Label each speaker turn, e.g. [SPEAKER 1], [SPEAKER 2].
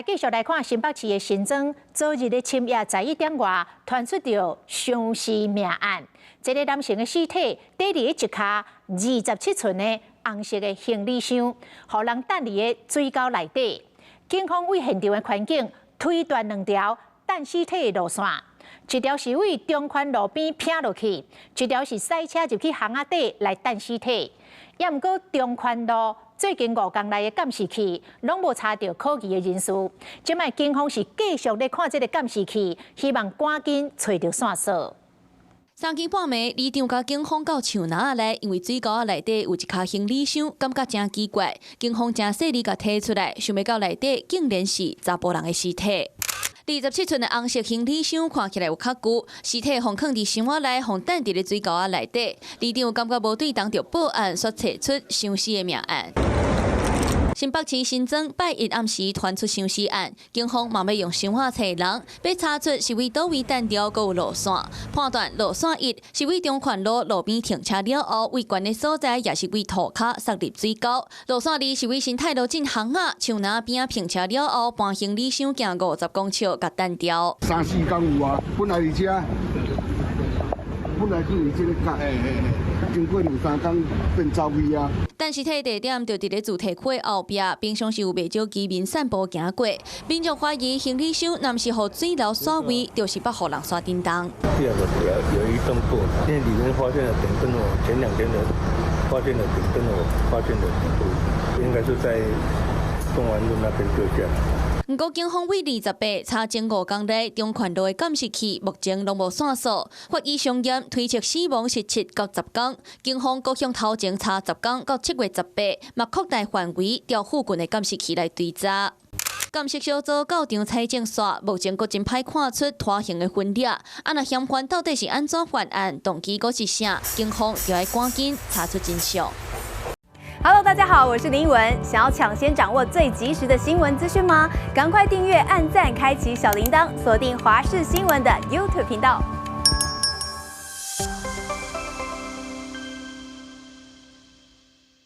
[SPEAKER 1] 继续来看新北市的新庄，昨日的深夜11点外，传出着伤尸命案。这个男性的尸体跌伫一卡27寸的红色的行李箱，互人等伫的水沟内底。警方为现场的环境推断2条等尸体的路线，一条是为中环路边拼落去，一条是塞车入去巷仔底来等尸体。也毋过中环路最近5天内的监视器，拢无查到可疑的人士。即卖警方是继续咧看这个监视器，希望赶紧找到线索。
[SPEAKER 2] 3更半暝，里长甲警方到树林仔内，因为水沟仔内底有一卡行李箱，感觉真奇怪。警方真细腻甲摕出来，想要到内底竟然是查甫人的尸体。27寸的红色行李箱看起来有较旧，尸体放放伫箱仔内，放等伫咧水沟仔内底。里长感觉无对当着报案，所找出伤尸的命案。新北市新庄拜一暗时传出伤尸案，警方嘛要用箱仔找人，要查出是为倒位单调，阁有路线。判断路线1是为中环路路边停车了后，为悬的所在，也是为涂骹塞入水沟。路线2是为新泰路进巷仔，树林边停车了后，搬行李箱行50公尺，甲单调。
[SPEAKER 3] 3、4天有啊，本来伫遮，本来就是这个角。经过2、3天变走位啊！
[SPEAKER 2] 但尸体地点就伫咧主题区后壁，平常时有袂少居民散步行过。民众怀疑行李箱若是互水流刷位，就是捌互人刷叮当。
[SPEAKER 4] 第二个主要有一栋破，因为里面发现了点灯哦，前2天的发现了点灯哦，发现的应该是在中环路那边丢下。
[SPEAKER 2] 不过，警方为28查前5天内中环路的监视器，目前拢无线索。法医上验推测死亡是7到10天。警方各向头前查10天到7月18，嘛扩大范围调附近的监视器来追查。监视小组到场采证线，目前阁真歹看出拖行的分裂。若嫌犯到底是安怎犯案，动机阁是啥？警方就要赶紧查出真相。
[SPEAKER 5] Hello， 大家好，我是林依文。想要抢先掌握最及时的新闻资讯吗？赶快订阅、按赞、开启小铃铛，锁定华视新闻的 YouTube 频道。